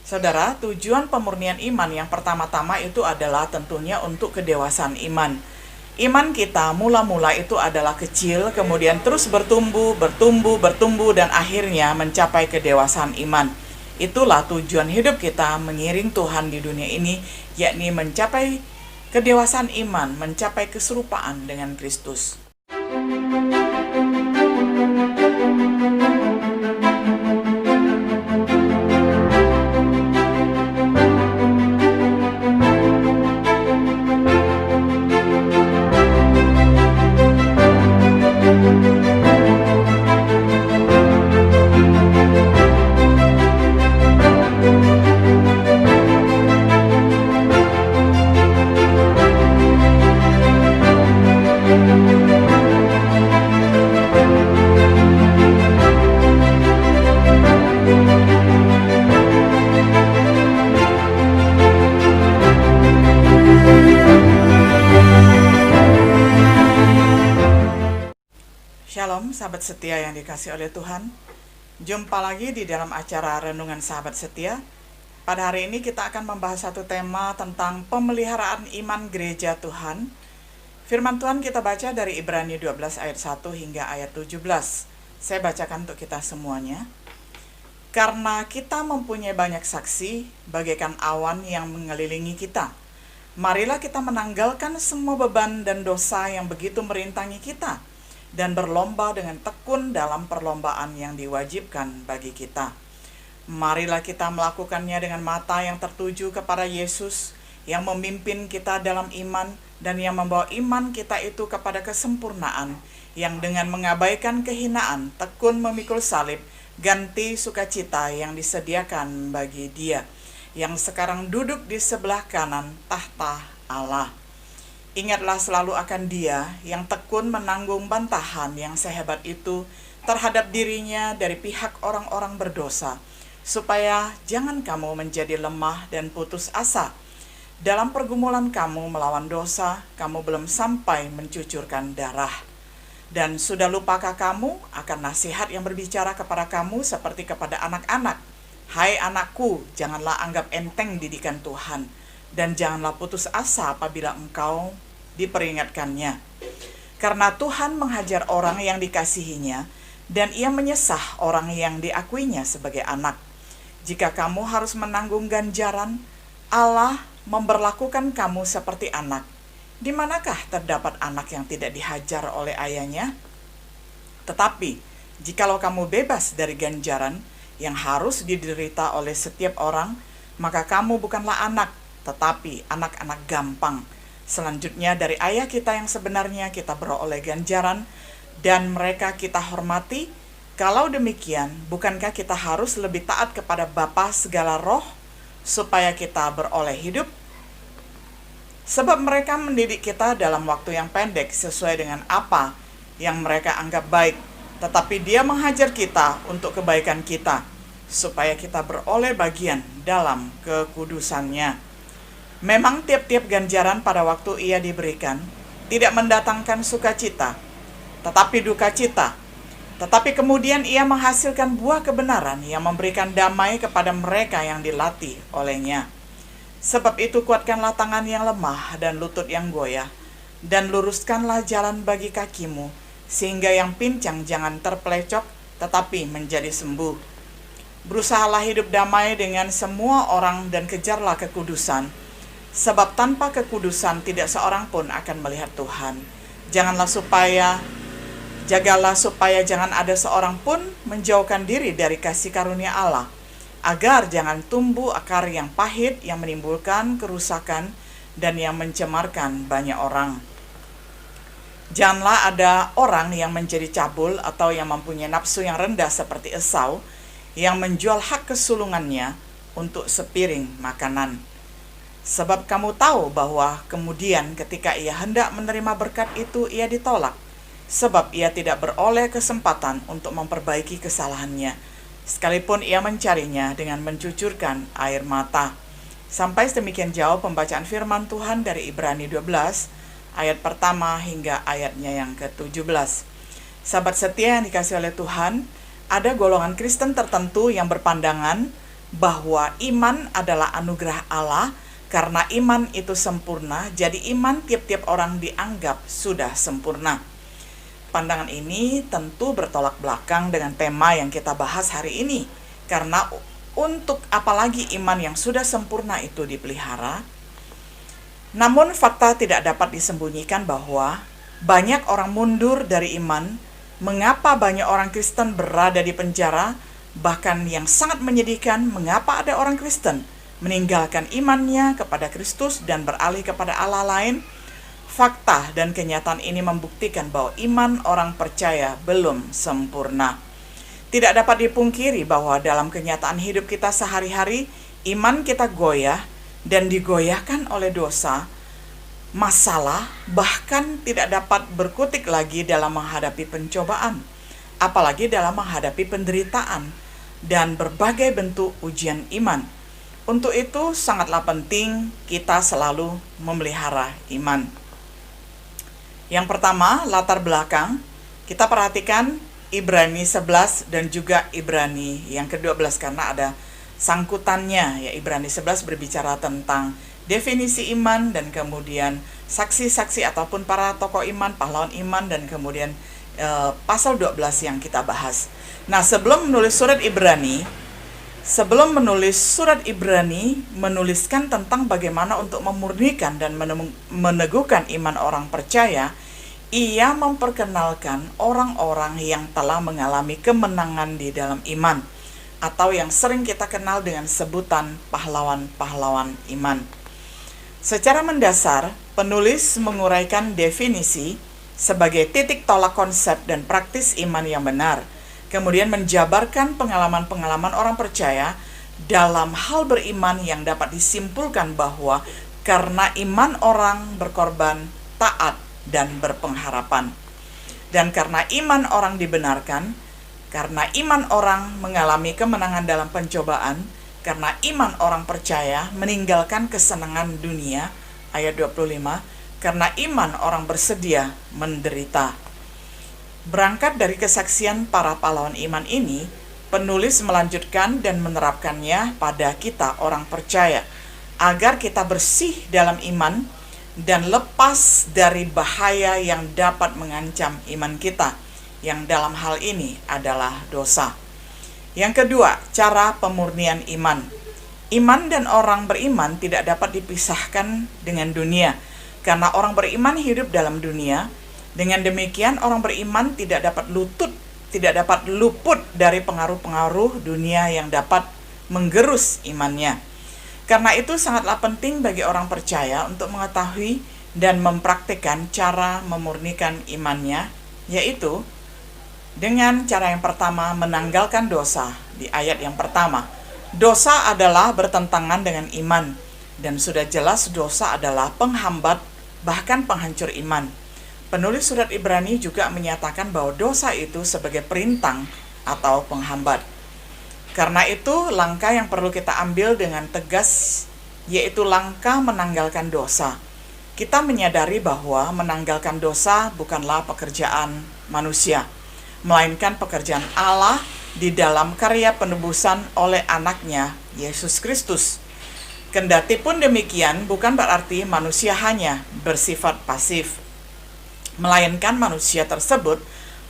Saudara, tujuan pemurnian iman yang pertama-tama itu adalah tentunya untuk kedewasaan iman. Iman kita mula-mula itu adalah kecil, kemudian terus bertumbuh, dan akhirnya mencapai kedewasaan iman. Itulah tujuan hidup kita mengiring Tuhan di dunia ini, yakni mencapai kedewasaan iman, mencapai keserupaan dengan Kristus. Shalom, sahabat setia yang dikasih oleh Tuhan. Jumpa lagi di dalam acara Renungan Sahabat Setia. Pada hari ini kita akan membahas satu tema tentang pemeliharaan iman gereja Tuhan. Firman Tuhan kita baca dari Ibrani 12 ayat 1 hingga ayat 17. Saya bacakan untuk kita semuanya. Karena kita mempunyai banyak saksi, bagaikan awan yang mengelilingi kita. Marilah kita menanggalkan semua beban dan dosa yang begitu merintangi kita, dan berlomba dengan tekun dalam perlombaan yang diwajibkan bagi kita. Marilah kita melakukannya dengan mata yang tertuju kepada Yesus, yang memimpin kita dalam iman, dan yang membawa iman kita itu kepada kesempurnaan, yang dengan mengabaikan kehinaan, tekun memikul salib, ganti sukacita yang disediakan bagi Dia, yang sekarang duduk di sebelah kanan tahta Allah. Ingatlah selalu akan Dia yang tekun menanggung bantahan yang sehebat itu terhadap dirinya dari pihak orang-orang berdosa, supaya jangan kamu menjadi lemah dan putus asa. Dalam pergumulan kamu melawan dosa, kamu belum sampai mencucurkan darah. Dan sudah lupakah kamu akan nasihat yang berbicara kepada kamu seperti kepada anak-anak? Hai anakku, janganlah anggap enteng didikan Tuhan, dan janganlah putus asa apabila engkau diperingatkannya. Karena Tuhan menghajar orang yang dikasihinya, dan Ia menyesah orang yang diakuinya sebagai anak. Jika kamu harus menanggung ganjaran, Allah memberlakukan kamu seperti anak. Di manakah terdapat anak yang tidak dihajar oleh ayahnya? Tetapi, jikalau kamu bebas dari ganjaran yang harus diderita oleh setiap orang, maka kamu bukanlah anak, tetapi anak-anak gampang. Selanjutnya dari ayah kita yang sebenarnya kita beroleh ganjaran, dan mereka kita hormati. Kalau demikian, bukankah kita harus lebih taat kepada Bapa segala roh, supaya kita beroleh hidup? Sebab mereka mendidik kita dalam waktu yang pendek sesuai dengan apa yang mereka anggap baik, tetapi Dia menghajar kita untuk kebaikan kita, supaya kita beroleh bagian dalam kekudusannya. Memang tiap-tiap ganjaran pada waktu ia diberikan tidak mendatangkan sukacita, tetapi duka cita. Tetapi kemudian ia menghasilkan buah kebenaran yang memberikan damai kepada mereka yang dilatih olehnya. Sebab itu kuatkanlah tangan yang lemah dan lutut yang goyah, dan luruskanlah jalan bagi kakimu, sehingga yang pincang jangan terpelecok, tetapi menjadi sembuh. Berusahalah hidup damai dengan semua orang dan kejarlah kekudusan, sebab tanpa kekudusan tidak seorang pun akan melihat Tuhan. Jagalah supaya jangan ada seorang pun menjauhkan diri dari kasih karunia Allah, agar jangan tumbuh akar yang pahit yang menimbulkan kerusakan dan yang mencemarkan banyak orang. Janganlah ada orang yang menjadi cabul atau yang mempunyai nafsu yang rendah seperti Esau, yang menjual hak kesulungannya untuk sepiring makanan. Sebab kamu tahu bahwa kemudian ketika ia hendak menerima berkat itu, ia ditolak, sebab ia tidak beroleh kesempatan untuk memperbaiki kesalahannya, sekalipun ia mencarinya dengan mencucurkan air mata. Sampai sedemikian jauh pembacaan firman Tuhan dari Ibrani 12, ayat pertama hingga ayatnya yang ke-17. Sahabat setia yang dikasih oleh Tuhan, ada golongan Kristen tertentu yang berpandangan bahwa iman adalah anugerah Allah. Karena iman itu sempurna, jadi iman tiap-tiap orang dianggap sudah sempurna. Pandangan ini tentu bertolak belakang dengan tema yang kita bahas hari ini. Karena untuk apalagi iman yang sudah sempurna itu dipelihara. Namun fakta tidak dapat disembunyikan bahwa banyak orang mundur dari iman. Mengapa banyak orang Kristen berada di penjara? Bahkan yang sangat menyedihkan, mengapa ada orang Kristen meninggalkan imannya kepada Kristus dan beralih kepada Allah lain? Fakta dan kenyataan ini membuktikan bahwa iman orang percaya belum sempurna. Tidak dapat dipungkiri bahwa dalam kenyataan hidup kita sehari-hari, iman kita goyah dan digoyahkan oleh dosa, masalah, bahkan tidak dapat berkutik lagi dalam menghadapi pencobaan, apalagi dalam menghadapi penderitaan dan berbagai bentuk ujian iman. Untuk itu sangatlah penting kita selalu memelihara iman. Yang pertama, latar belakang. Kita perhatikan Ibrani 11 dan juga Ibrani yang ke-12 karena ada sangkutannya. Ya, Ibrani 11 berbicara tentang definisi iman dan kemudian saksi-saksi ataupun para tokoh iman, pahlawan iman, dan kemudian pasal 12 yang kita bahas. Nah, sebelum menulis surat Ibrani menuliskan tentang bagaimana untuk memurnikan dan meneguhkan iman orang percaya, ia memperkenalkan orang-orang yang telah mengalami kemenangan di dalam iman, atau yang sering kita kenal dengan sebutan pahlawan-pahlawan iman. Secara mendasar, penulis menguraikan definisi sebagai titik tolak konsep dan praktis iman yang benar. Kemudian menjabarkan pengalaman-pengalaman orang percaya dalam hal beriman yang dapat disimpulkan bahwa karena iman orang berkorban, taat, dan berpengharapan. Dan karena iman orang dibenarkan, karena iman orang mengalami kemenangan dalam pencobaan, karena iman orang percaya meninggalkan kesenangan dunia, ayat 25, karena iman orang bersedia menderita. Berangkat dari kesaksian para pahlawan iman ini, penulis melanjutkan dan menerapkannya pada kita orang percaya, agar kita bersih dalam iman dan lepas dari bahaya yang dapat mengancam iman kita, yang dalam hal ini adalah dosa. Yang kedua, cara pemurnian iman. Iman dan orang beriman tidak dapat dipisahkan dengan dunia, karena orang beriman hidup dalam dunia. Dengan demikian, orang beriman tidak dapat luput dari pengaruh-pengaruh dunia yang dapat menggerus imannya. Karena itu sangatlah penting bagi orang percaya untuk mengetahui dan mempraktikkan cara memurnikan imannya, yaitu dengan cara yang pertama, menanggalkan dosa. Di ayat yang pertama, dosa adalah bertentangan dengan iman, dan sudah jelas dosa adalah penghambat, bahkan penghancur iman. Penulis surat Ibrani juga menyatakan bahwa dosa itu sebagai perintang atau penghambat. Karena itu, langkah yang perlu kita ambil dengan tegas, yaitu langkah menanggalkan dosa. Kita menyadari bahwa menanggalkan dosa bukanlah pekerjaan manusia, melainkan pekerjaan Allah di dalam karya penebusan oleh anaknya, Yesus Kristus. Kendati pun demikian, bukan berarti manusia hanya bersifat pasif, melainkan manusia tersebut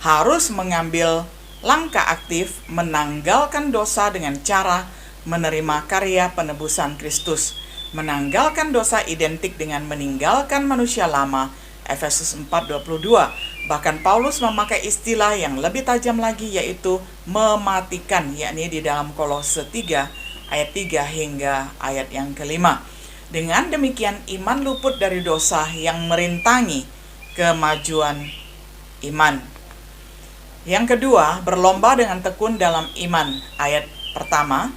harus mengambil langkah aktif menanggalkan dosa dengan cara menerima karya penebusan Kristus. Menanggalkan dosa identik dengan meninggalkan manusia lama, Efesus 4:22. Bahkan Paulus memakai istilah yang lebih tajam lagi, yaitu mematikan, yakni di dalam Kolose 3 ayat 3 hingga ayat yang kelima. Dengan demikian, iman luput dari dosa yang merintangi kemajuan iman. Yang kedua, berlomba dengan tekun dalam iman. Ayat pertama,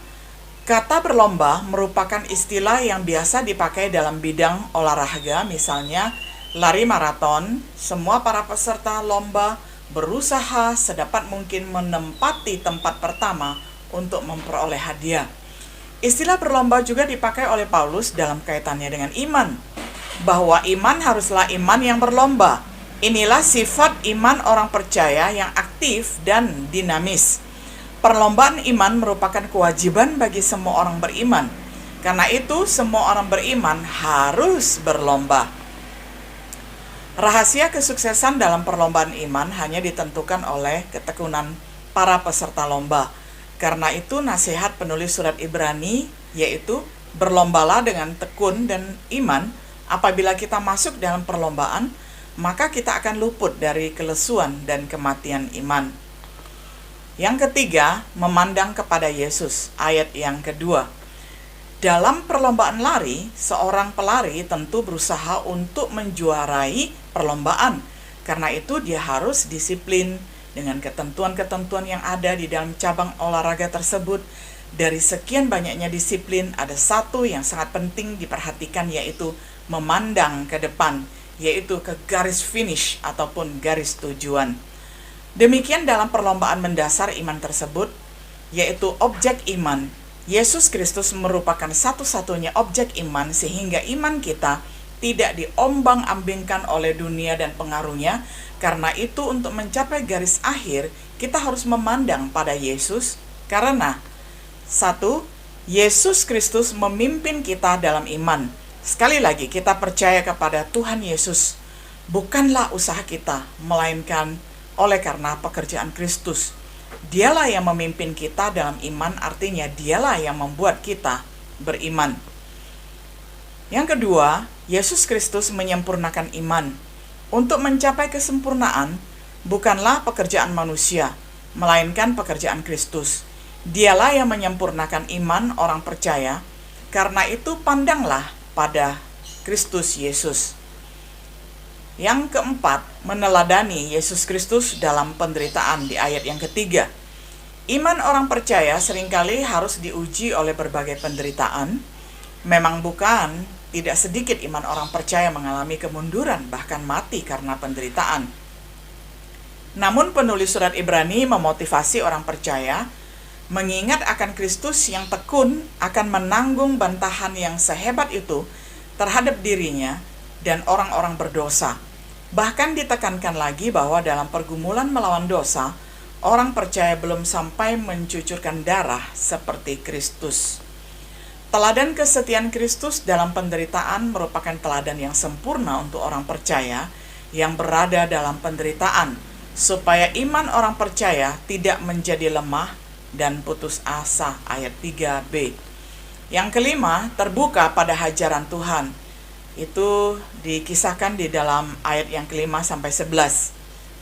kata berlomba merupakan istilah yang biasa dipakai dalam bidang olahraga, misalnya lari maraton. Semua para peserta lomba berusaha sedapat mungkin menempati tempat pertama untuk memperoleh hadiah. Istilah berlomba juga dipakai oleh Paulus dalam kaitannya dengan iman, bahwa iman haruslah iman yang berlomba. Inilah sifat iman orang percaya yang aktif dan dinamis. Perlombaan iman merupakan kewajiban bagi semua orang beriman. Karena itu, semua orang beriman harus berlomba. Rahasia kesuksesan dalam perlombaan iman hanya ditentukan oleh ketekunan para peserta lomba. Karena itu, nasihat penulis surat Ibrani yaitu berlombalah dengan tekun dan iman. Apabila kita masuk dalam perlombaan, maka kita akan luput dari kelesuan dan kematian iman. Yang ketiga, memandang kepada Yesus, ayat yang kedua. Dalam perlombaan lari, seorang pelari tentu berusaha untuk menjuarai perlombaan. Karena itu dia harus disiplin dengan ketentuan-ketentuan yang ada di dalam cabang olahraga tersebut. Dari sekian banyaknya disiplin, ada satu yang sangat penting diperhatikan, yaitu memandang ke depan, yaitu ke garis finish ataupun garis tujuan. Demikian dalam perlombaan mendasar iman tersebut, yaitu objek iman. Yesus Kristus merupakan satu-satunya objek iman, sehingga iman kita tidak diombang-ambingkan oleh dunia dan pengaruhnya. Karena itu, untuk mencapai garis akhir, kita harus memandang pada Yesus, karena satu, Yesus Kristus memimpin kita dalam iman. Sekali lagi, kita percaya kepada Tuhan Yesus, bukanlah usaha kita, melainkan oleh karena pekerjaan Kristus. Dialah yang memimpin kita dalam iman, artinya dialah yang membuat kita beriman. Yang kedua, Yesus Kristus menyempurnakan iman. Untuk mencapai kesempurnaan, bukanlah pekerjaan manusia, melainkan pekerjaan Kristus. Dialah yang menyempurnakan iman orang percaya. Karena itu, pandanglah pada Kristus Yesus. Yang keempat, meneladani Yesus Kristus dalam penderitaan di ayat yang ketiga. Iman orang percaya seringkali harus diuji oleh berbagai penderitaan. Memang bukan tidak sedikit iman orang percaya mengalami kemunduran, bahkan mati karena penderitaan. Namun penulis surat Ibrani memotivasi orang percaya mengingat akan Kristus yang tekun akan menanggung bantahan yang sehebat itu terhadap dirinya dan orang-orang berdosa. Bahkan ditekankan lagi bahwa dalam pergumulan melawan dosa, orang percaya belum sampai mencucurkan darah seperti Kristus. Teladan kesetiaan Kristus dalam penderitaan merupakan teladan yang sempurna untuk orang percaya yang berada dalam penderitaan, supaya iman orang percaya tidak menjadi lemah dan putus asa, ayat 3b. Yang kelima, terbuka pada hajaran Tuhan. Itu dikisahkan di dalam ayat yang kelima sampai 11.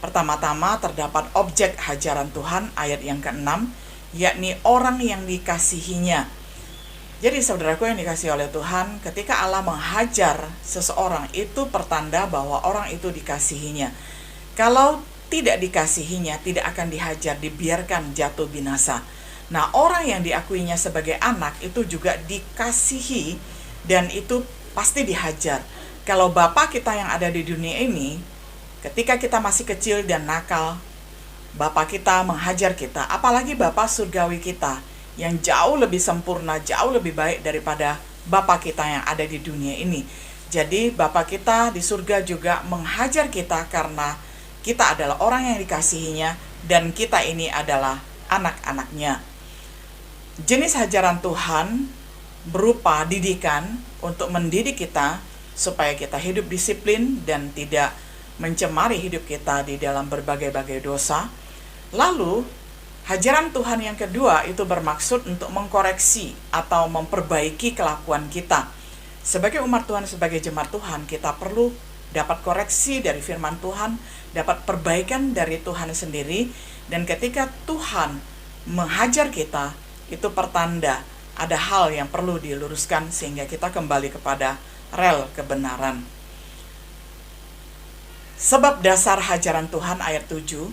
Pertama-tama terdapat objek hajaran Tuhan, ayat yang keenam, yakni orang yang dikasihinya. Jadi saudaraku yang dikasihi oleh Tuhan, ketika Allah menghajar seseorang, itu pertanda bahwa orang itu dikasihinya. Kalau tidak dikasihinya, tidak akan dihajar, dibiarkan jatuh binasa. Nah, orang yang diakuinya sebagai anak itu juga dikasihi, dan itu pasti dihajar. Kalau Bapa kita yang ada di dunia ini, ketika kita masih kecil dan nakal, Bapa kita menghajar kita, apalagi Bapa surgawi kita yang jauh lebih sempurna, jauh lebih baik daripada Bapa kita yang ada di dunia ini. Jadi Bapa kita di surga juga menghajar kita karena kita adalah orang yang dikasihinya dan kita ini adalah anak-anaknya. Jenis hajaran Tuhan berupa didikan untuk mendidik kita supaya kita hidup disiplin dan tidak mencemari hidup kita di dalam berbagai-bagai dosa. Lalu, hajaran Tuhan yang kedua itu bermaksud untuk mengkoreksi atau memperbaiki kelakuan kita. Sebagai umat Tuhan, sebagai jemaat Tuhan, kita perlu dapat koreksi dari firman Tuhan, dapat perbaikan dari Tuhan sendiri. Dan ketika Tuhan menghajar kita, itu pertanda ada hal yang perlu diluruskan sehingga kita kembali kepada rel kebenaran. Sebab dasar hajaran Tuhan ayat 7,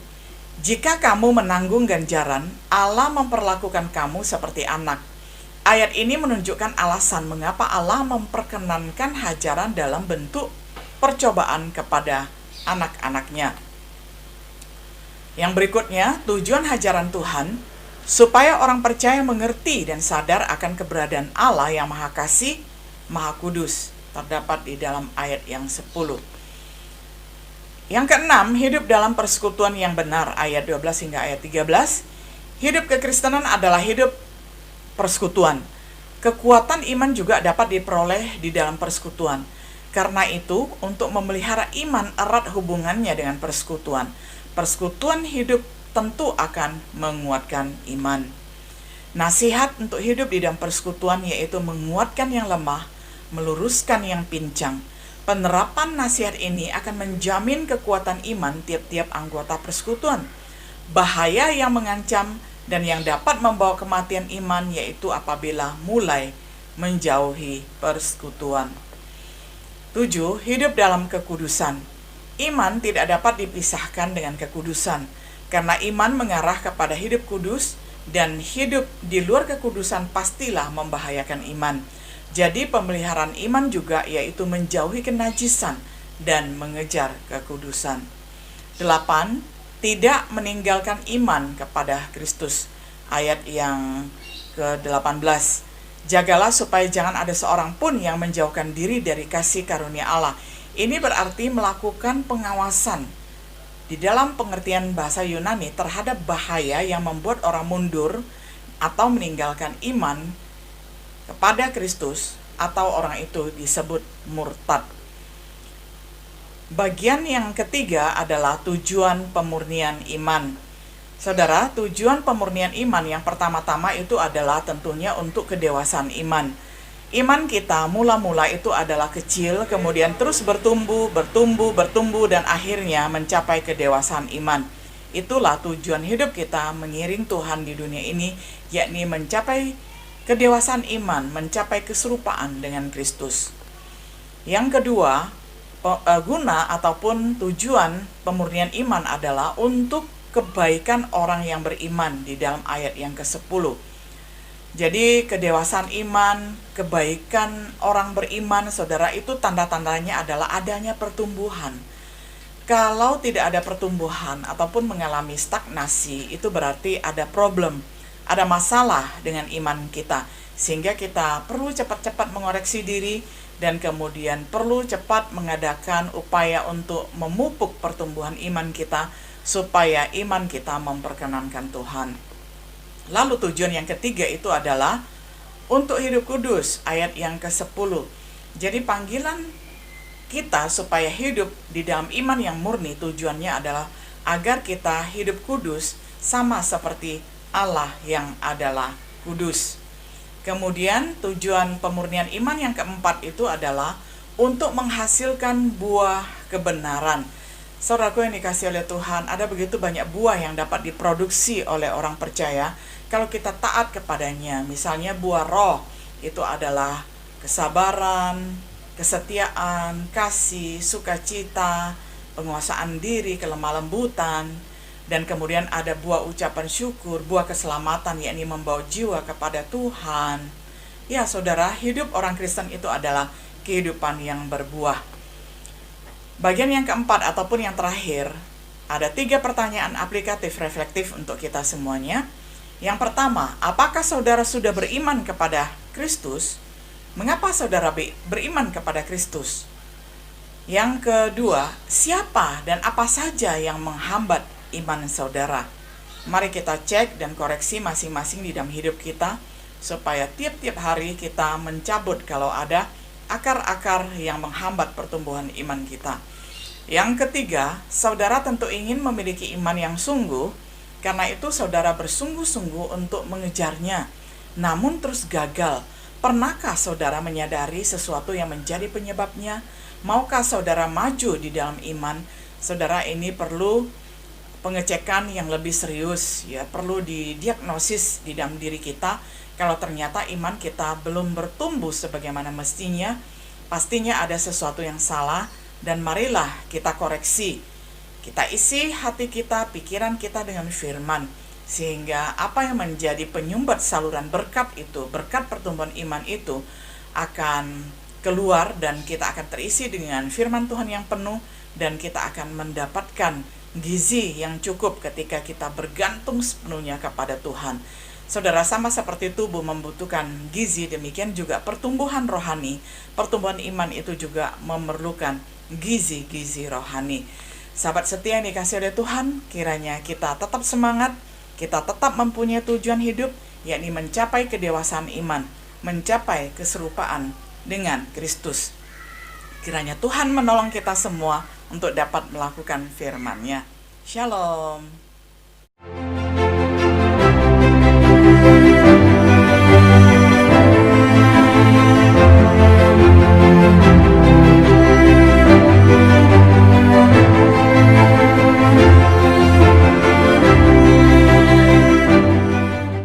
jika kamu menanggung ganjaran, Allah memperlakukan kamu seperti anak. Ayat ini menunjukkan alasan mengapa Allah memperkenankan hajaran dalam bentuk percobaan kepada anak-anaknya. Yang berikutnya, tujuan hajaran Tuhan supaya orang percaya mengerti dan sadar akan keberadaan Allah yang Maha Kasih, Maha Kudus, terdapat di dalam ayat yang 10. Yang keenam, hidup dalam persekutuan yang benar, ayat 12 hingga ayat 13. Hidup kekristenan adalah hidup persekutuan. Kekuatan iman juga dapat diperoleh di dalam persekutuan. Karena itu, untuk memelihara iman erat hubungannya dengan persekutuan. Persekutuan hidup tentu akan menguatkan iman. Nasihat untuk hidup di dalam persekutuan yaitu menguatkan yang lemah, meluruskan yang pincang. Penerapan nasihat ini akan menjamin kekuatan iman tiap-tiap anggota persekutuan. Bahaya yang mengancam dan yang dapat membawa kematian iman yaitu apabila mulai menjauhi persekutuan. 7. Hidup dalam kekudusan. Iman tidak dapat dipisahkan dengan kekudusan, karena iman mengarah kepada hidup kudus, dan hidup di luar kekudusan pastilah membahayakan iman. Jadi pemeliharaan iman juga yaitu menjauhi kenajisan dan mengejar kekudusan. 8. Tidak meninggalkan iman kepada Kristus. Ayat yang ke-18. Jagalah supaya jangan ada seorang pun yang menjauhkan diri dari kasih karunia Allah. Ini berarti melakukan pengawasan di dalam pengertian bahasa Yunani terhadap bahaya yang membuat orang mundur atau meninggalkan iman kepada Kristus, atau orang itu disebut murtad. Bagian yang ketiga adalah tujuan pemurnian iman. Saudara, tujuan pemurnian iman yang pertama-tama itu adalah tentunya untuk kedewasaan iman. Iman kita mula-mula itu adalah kecil, kemudian terus bertumbuh, dan akhirnya mencapai kedewasaan iman. Itulah tujuan hidup kita mengiring Tuhan di dunia ini, yakni mencapai kedewasaan iman, mencapai keserupaan dengan Kristus. Yang kedua, guna ataupun tujuan pemurnian iman adalah untuk kebaikan orang yang beriman di dalam ayat yang ke-10. Jadi kedewasaan iman, kebaikan orang beriman, saudara, itu tanda-tandanya adalah adanya pertumbuhan. Kalau tidak ada pertumbuhan ataupun mengalami stagnasi, itu berarti ada problem, ada masalah dengan iman kita, sehingga kita perlu cepat-cepat mengoreksi diri dan kemudian perlu cepat mengadakan upaya untuk memupuk pertumbuhan iman kita supaya iman kita memperkenankan Tuhan. Lalu tujuan yang ketiga itu adalah untuk hidup kudus, ayat yang ke-10. Jadi panggilan kita supaya hidup di dalam iman yang murni tujuannya adalah agar kita hidup kudus sama seperti Allah yang adalah kudus. Kemudian tujuan pemurnian iman yang keempat itu adalah untuk menghasilkan buah kebenaran. Saudaraku yang dikasihi oleh Tuhan, ada begitu banyak buah yang dapat diproduksi oleh orang percaya kalau kita taat kepadanya. Misalnya buah roh itu adalah kesabaran, kesetiaan, kasih, sukacita, penguasaan diri, kelemah lembutan, dan kemudian ada buah ucapan syukur, buah keselamatan, yakni membawa jiwa kepada Tuhan. Ya saudara, hidup orang Kristen itu adalah kehidupan yang berbuah. Bagian yang keempat ataupun yang terakhir, ada 3 pertanyaan aplikatif reflektif untuk kita semuanya. Yang pertama, apakah saudara sudah beriman kepada Kristus? Mengapa saudara beriman kepada Kristus? Yang kedua, siapa dan apa saja yang menghambat iman saudara? Mari kita cek dan koreksi masing-masing di dalam hidup kita, supaya tiap-tiap hari kita mencabut kalau ada akar-akar yang menghambat pertumbuhan iman kita. Yang ketiga, saudara tentu ingin memiliki iman yang sungguh, karena itu saudara bersungguh-sungguh untuk mengejarnya, namun terus gagal. Pernahkah saudara menyadari sesuatu yang menjadi penyebabnya? Maukah saudara maju di dalam iman? Saudara, ini perlu pengecekan yang lebih serius, ya, perlu didiagnosis di dalam diri kita. Kalau ternyata iman kita belum bertumbuh sebagaimana mestinya, pastinya ada sesuatu yang salah, dan marilah kita koreksi. Kita isi hati kita, pikiran kita dengan firman, sehingga apa yang menjadi penyumbat saluran berkat itu, berkat pertumbuhan iman itu akan keluar, dan kita akan terisi dengan firman Tuhan yang penuh, dan kita akan mendapatkan gizi yang cukup ketika kita bergantung sepenuhnya kepada Tuhan. Saudara, sama seperti tubuh membutuhkan gizi, demikian juga pertumbuhan rohani, pertumbuhan iman itu juga memerlukan gizi-gizi rohani. Sahabat setia yang dikasihi oleh Tuhan, kiranya kita tetap semangat, kita tetap mempunyai tujuan hidup, yakni mencapai kedewasaan iman, mencapai keserupaan dengan Kristus. Kiranya Tuhan menolong kita semua untuk dapat melakukan firman-Nya. Shalom.